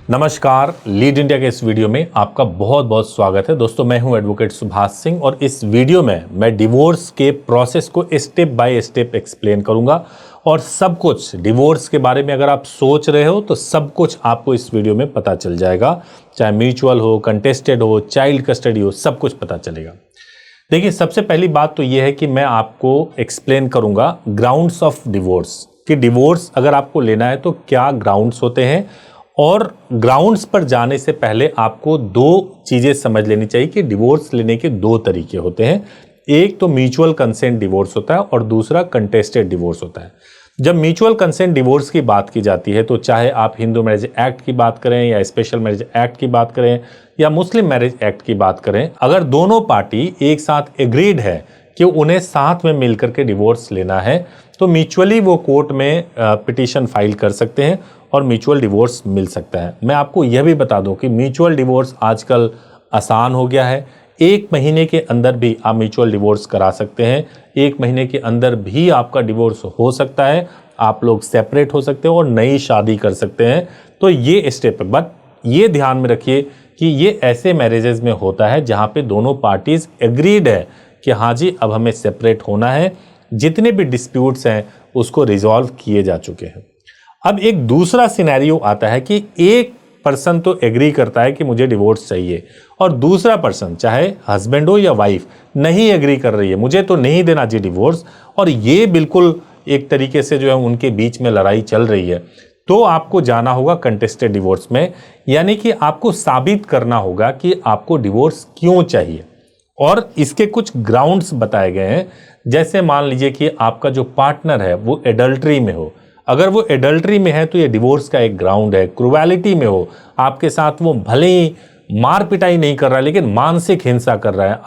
नमस्कार, lead India के इस वीडियो में आपका बहुत बहुत स्वागत है। दोस्तों, मैं हूं एडवोकेट सुभाष सिंह और इस वीडियो में मैं डिवोर्स के प्रोसेस को स्टेप बाय स्टेप एक्सप्लेन करूंगा और सब कुछ डिवोर्स के बारे में अगर आप सोच रहे हो तो सब कुछ आपको इस वीडियो में पता चल जाएगा। चाहे म्यूचुअल हो, कंटेस्टेड हो, चाइल्ड कस्टडी हो, सब कुछ पता चलेगा। देखिए, सबसे पहली बात तो यह है कि मैं आपको एक्सप्लेन करूंगा ग्राउंड्स ऑफ डिवोर्स, कि डिवोर्स अगर आपको लेना है तो क्या ग्राउंड्स होते हैं। और ग्राउंड्स पर जाने से पहले आपको दो चीज़ें समझ लेनी चाहिए कि डिवोर्स लेने के दो तरीके होते हैं। एक तो म्यूचुअल कंसेंट डिवोर्स होता है और दूसरा कंटेस्टेड डिवोर्स होता है। जब म्यूचुअल कंसेंट डिवोर्स की बात की जाती है तो चाहे आप हिंदू मैरिज एक्ट की बात करें या स्पेशल मैरिज एक्ट की बात करें या मुस्लिम मैरिज एक्ट की बात करें, अगर दोनों पार्टी एक साथ एग्रीड है कि उन्हें साथ में मिलकर के डिवोर्स लेना है तो म्यूचुअली वो कोर्ट में पिटीशन फाइल कर सकते हैं और म्यूचुअल डिवोर्स मिल सकता है। मैं आपको यह भी बता दूं कि म्यूचुअल डिवोर्स आजकल आसान हो गया है। 1 महीने के अंदर भी आप म्यूचुअल डिवोर्स करा सकते हैं। 1 महीने के अंदर भी आपका डिवोर्स हो सकता है, आप लोग सेपरेट हो सकते हैं और नई शादी कर सकते हैं। तो ये स्टेप है, बट ये ध्यान में रखिए कि ये ऐसे मैरिजेज में होता है जहाँ पे दोनों पार्टीज एग्रीड है कि हाँ जी, अब हमें सेपरेट होना है। जितने भी डिस्प्यूट्स हैं उसको रिजॉल्व किए जा चुके हैं। अब एक दूसरा सिनेरियो आता है कि एक पर्सन तो एग्री करता है कि मुझे डिवोर्स चाहिए और दूसरा पर्सन, चाहे हस्बैंड हो या वाइफ, नहीं एग्री कर रही है, मुझे तो नहीं देना जी डिवोर्स, और ये बिल्कुल एक तरीके से जो है उनके बीच में लड़ाई चल रही है। तो आपको जाना होगा कंटेस्टेड डिवोर्स में, यानी कि आपको साबित करना होगा कि आपको डिवोर्स क्यों चाहिए और इसके कुछ ग्राउंड्स बताए गए हैं। जैसे मान लीजिए कि आपका जो पार्टनर है वो एडल्ट्री में हो, अगर वो एडल्ट्री में है तो ये डिवोर्स का एक ग्राउंड है। क्रूएलिटी में हो, आपके साथ वो भले ही मार पिटाई नहीं कर रहा है लेकिन मानसिक हिंसा कर रहा है,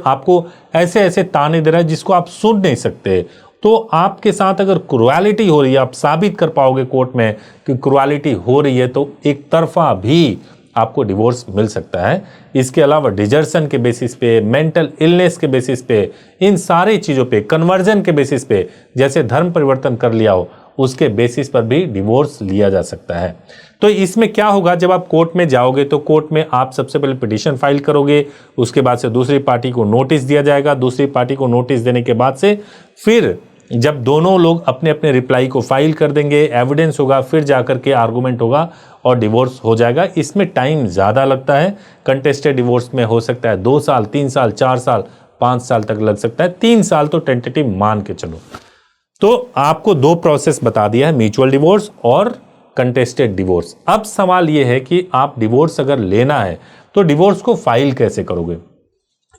आपको ऐसे ऐसे ताने दे रहा है जिसको आप सुन नहीं सकते, तो आपके साथ अगर क्रूएलिटी हो रही है, आप साबित कर पाओगे कोर्ट में कि क्रूएलिटी हो रही है, तो एक तरफा भी आपको डिवोर्स मिल सकता है। इसके अलावा डिजर्सन के बेसिस पे, मेंटल इलनेस के बेसिस पे, इन सारी चीज़ों पे, कन्वर्जन के बेसिस पे, जैसे धर्म परिवर्तन कर लिया हो उसके बेसिस पर भी डिवोर्स लिया जा सकता है। तो इसमें क्या होगा, जब आप कोर्ट में जाओगे तो कोर्ट में आप सबसे पहले पिटीशन फाइल करोगे, उसके बाद से दूसरी पार्टी को नोटिस दिया जाएगा। दूसरी पार्टी को नोटिस देने के बाद से फिर जब दोनों लोग अपने अपने रिप्लाई को फाइल कर देंगे, एविडेंस होगा, फिर जाकर के आर्गूमेंट होगा और डिवोर्स हो जाएगा। इसमें टाइम ज़्यादा लगता है। कंटेस्टेड डिवोर्स में हो सकता है 2 साल, 3 साल, 4 साल, 5 साल तक लग सकता है। 3 साल तो टेंटेटिव मान के चलो। तो आपको 2 प्रोसेस बता दिया है, म्यूचुअल डिवोर्स और कंटेस्टेड डिवोर्स। अब सवाल यह है कि आप डिवोर्स अगर लेना है तो डिवोर्स को फाइल कैसे करोगे।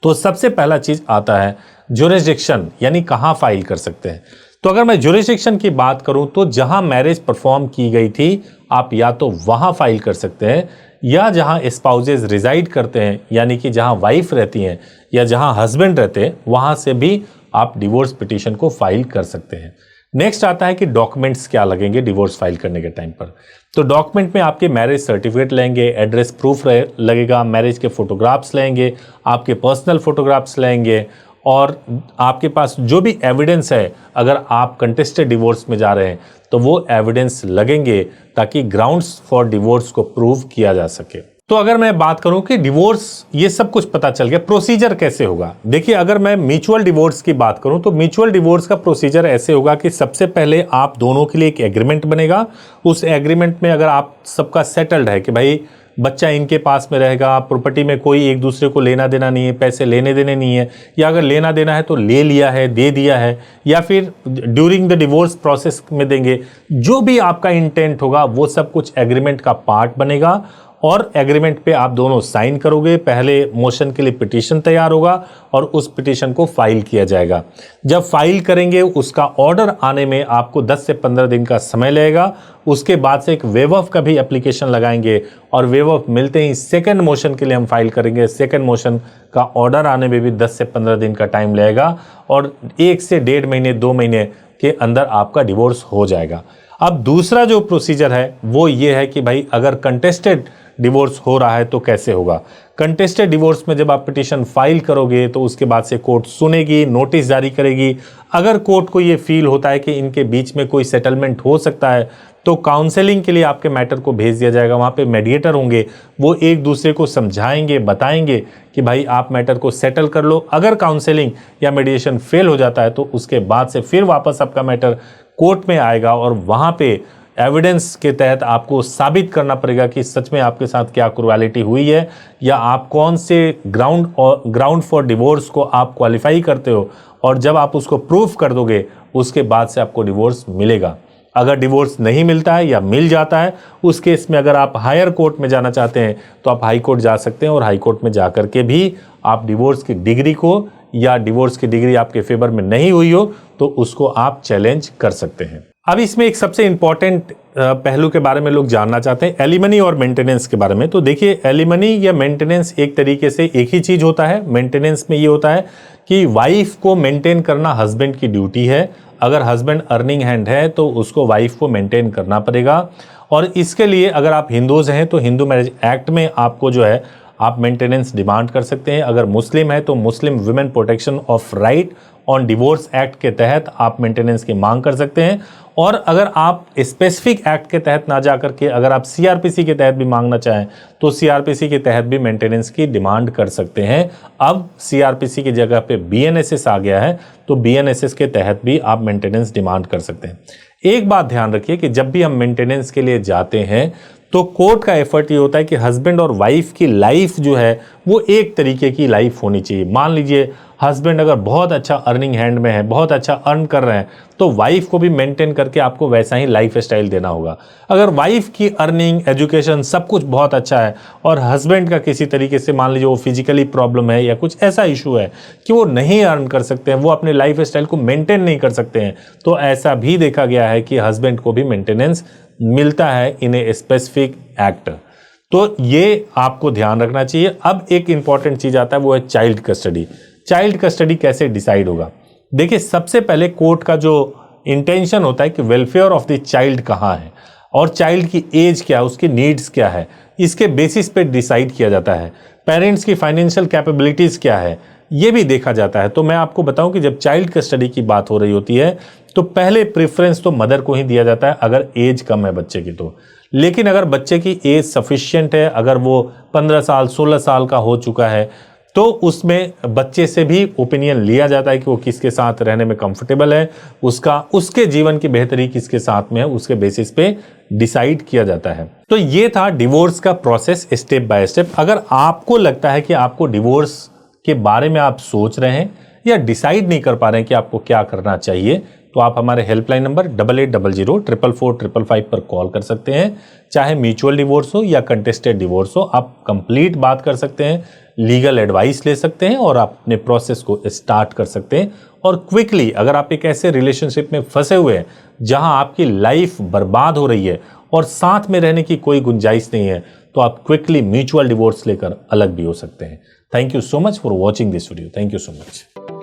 तो सबसे पहला चीज आता है ज्यूरिसडिक्शन, यानी कहां फाइल कर सकते हैं। तो अगर मैं ज्यूरिसडिक्शन की बात करूं तो जहां मैरिज परफॉर्म की गई थी आप या तो वहां फाइल कर सकते हैं, या जहां स्पाउसेस रिजाइड करते हैं, यानी कि जहां वाइफ रहती हैं या जहां हस्बैंड रहते हैं, वहां से भी आप डिवोर्स पिटीशन को फाइल कर सकते हैं। नेक्स्ट आता है कि डॉक्यूमेंट्स क्या लगेंगे डिवोर्स फाइल करने के टाइम पर। तो डॉक्यूमेंट में आपके मैरिज सर्टिफिकेट लेंगे, एड्रेस प्रूफ लगेगा, मैरिज के फोटोग्राफ्स लेंगे, आपके पर्सनल फोटोग्राफ्स लेंगे, और आपके पास जो भी एविडेंस है, अगर आप कंटेस्टेड डिवोर्स में जा रहे हैं तो वो एविडेंस लगेंगे ताकि ग्राउंड्स फॉर डिवोर्स को प्रूव किया जा सके। तो अगर मैं बात करूं कि डिवोर्स, ये सब कुछ पता चल गया, प्रोसीजर कैसे होगा। देखिए, अगर मैं म्यूचुअल डिवोर्स की बात करूं तो म्यूचुअल डिवोर्स का प्रोसीजर ऐसे होगा कि सबसे पहले आप दोनों के लिए एक एग्रीमेंट बनेगा। उस एग्रीमेंट में अगर आप सबका सेटल्ड है कि भाई बच्चा इनके पास में रहेगा, प्रॉपर्टी में कोई एक दूसरे को लेना देना नहीं है, पैसे लेने देने नहीं है, या अगर लेना देना है तो ले लिया है, दे दिया है, या फिर ड्यूरिंग द डिवोर्स प्रोसेस में देंगे, जो भी आपका इंटेंट होगा वो सब कुछ एग्रीमेंट का पार्ट बनेगा और एग्रीमेंट पे आप दोनों साइन करोगे। पहले मोशन के लिए पिटीशन तैयार होगा और उस पिटीशन को फाइल किया जाएगा। जब फाइल करेंगे उसका ऑर्डर आने में आपको 10 से 15 दिन का समय लगेगा। उसके बाद से एक वेव ऑफ का भी एप्लीकेशन लगाएंगे और वेव ऑफ मिलते ही सेकंड मोशन के लिए हम फाइल करेंगे। सेकंड मोशन का ऑर्डर आने में भी 10 से 15 दिन का टाइम लगेगा और 1 से 1.5 महीने 2 महीने के अंदर आपका डिवोर्स हो जाएगा। अब दूसरा जो प्रोसीजर है वो ये है कि भाई अगर कंटेस्टेड डिवोर्स हो रहा है तो कैसे होगा। कंटेस्टेड डिवोर्स में जब आप पिटीशन फाइल करोगे तो उसके बाद से कोर्ट सुनेगी, नोटिस जारी करेगी। अगर कोर्ट को ये फील होता है कि इनके बीच में कोई सेटलमेंट हो सकता है तो काउंसलिंग के लिए आपके मैटर को भेज दिया जाएगा। वहाँ पे मेडिएटर होंगे, वो एक दूसरे को समझाएंगे, बताएंगे कि भाई आप मैटर को सेटल कर लो। अगर काउंसलिंग या मेडिएशन फेल हो जाता है तो उसके बाद से फिर वापस आपका मैटर कोर्ट में आएगा और वहाँ पे एविडेंस के तहत आपको साबित करना पड़ेगा कि सच में आपके साथ क्या क्रुएलिटी हुई है, या आप कौन से ग्राउंड फॉर डिवोर्स को आप क्वालिफाई करते हो, और जब आप उसको प्रूफ कर दोगे उसके बाद से आपको डिवोर्स मिलेगा। अगर डिवोर्स नहीं मिलता है या मिल जाता है, उस केस में अगर आप हायर कोर्ट में जाना चाहते हैं तो आप हाई कोर्ट जा सकते हैं, और हाई कोर्ट में जा करके भी आप डिवोर्स की डिग्री को, या डिवोर्स की डिग्री आपके फेवर में नहीं हुई हो तो उसको आप चैलेंज कर सकते हैं। अब इसमें एक सबसे इंपॉर्टेंट पहलू के बारे में लोग जानना चाहते हैं, एलिमनी और मेंटेनेंस के बारे में। तो देखिए, एलिमनी या मेंटेनेंस एक तरीके से एक ही चीज होता है। मेंटेनेंस में ये होता है कि वाइफ को मेंटेन करना हस्बैंड की ड्यूटी है। अगर हस्बैंड अर्निंग हैंड है तो उसको वाइफ को मेंटेन करना पड़ेगा, और इसके लिए अगर आप हिंदूज हैं तो हिंदू मैरिज एक्ट में आपको जो है आप मेंटेनेंस डिमांड कर सकते हैं। अगर मुस्लिम है तो Muslim women protection of right on divorce act के तहत आप मेंटेनेंस की मांग कर सकते हैं। और अगर आप स्पेसिफिक एक्ट के तहत ना जा करके अगर आप सीआरपीसी के तहत भी मांगना चाहें तो सीआरपीसी के तहत भी मेंटेनेंस की डिमांड कर सकते हैं। अब सीआरपीसी की जगह पे बीएनएसएस आ गया है, तो बीएनएसएस के तहत भी आप मेंटेनेंस डिमांड कर सकते हैं। एक बात ध्यान रखिए कि जब भी हम मेंटेनेंस के लिए जाते हैं तो कोर्ट का एफर्ट ये होता है कि हस्बैंड और वाइफ की लाइफ जो है वो एक तरीके की लाइफ होनी चाहिए। मान लीजिए हस्बैंड अगर बहुत अच्छा अर्निंग हैंड में है, बहुत अच्छा अर्न कर रहे हैं, तो वाइफ को भी मेंटेन करके आपको वैसा ही लाइफ स्टाइल देना होगा। अगर वाइफ की अर्निंग, एजुकेशन सब कुछ बहुत अच्छा है और हस्बैंड का किसी तरीके से मान लीजिए वो फिजिकली प्रॉब्लम है या कुछ ऐसा इशू है कि वो नहीं अर्न कर सकते हैं, वो अपने लाइफ स्टाइल को मेंटेन नहीं कर सकते हैं, तो ऐसा भी देखा गया है कि हस्बैंड को भी मेंटेनेंस मिलता है इन ए स्पेसिफिक एक्ट। तो ये आपको ध्यान रखना चाहिए। अब एक इंपॉर्टेंट चीज आता है, वो है चाइल्ड कस्टडी। चाइल्ड कस्टडी कैसे डिसाइड होगा? देखिए, सबसे पहले कोर्ट का जो इंटेंशन होता है कि वेलफेयर ऑफ द चाइल्ड कहाँ है और चाइल्ड की एज क्या है, उसकी नीड्स क्या है, इसके बेसिस पे डिसाइड किया जाता है। पेरेंट्स की फाइनेंशियल कैपेबिलिटीज क्या है, ये भी देखा जाता है। तो मैं आपको बताऊं कि जब चाइल्ड कस्टडी की बात हो रही होती है तो पहले प्रेफरेंस तो मदर को ही दिया जाता है अगर एज कम है बच्चे की तो। लेकिन अगर बच्चे की एज सफिशिएंट है, अगर वो 15 साल 16 साल का हो चुका है, तो उसमें बच्चे से भी ओपिनियन लिया जाता है कि वो किसके साथ रहने में कंफर्टेबल है, उसके जीवन की बेहतरी किसके साथ में है, उसके बेसिस पे डिसाइड किया जाता है। तो ये था डिवोर्स का प्रोसेस स्टेप बाय स्टेप। अगर आपको लगता है कि आपको डिवोर्स के बारे में आप सोच रहे हैं या डिसाइड नहीं कर पा रहे हैं कि आपको क्या करना चाहिए, तो आप हमारे हेल्पलाइन नंबर 8800-444-555 पर कॉल कर सकते हैं। चाहे म्यूचुअल डिवोर्स हो या कंटेस्टेड डिवोर्स हो, आप कंप्लीट बात कर सकते हैं, लीगल एडवाइस ले सकते हैं और आप अपने प्रोसेस को स्टार्ट कर सकते हैं। और क्विकली, अगर आप एक ऐसे रिलेशनशिप में फंसे हुए हैं जहां आपकी लाइफ बर्बाद हो रही है और साथ में रहने की कोई गुंजाइश नहीं है, तो आप क्विकली म्यूचुअल डिवोर्स लेकर अलग भी हो सकते हैं। Thank you so much for watching this video. Thank you so much.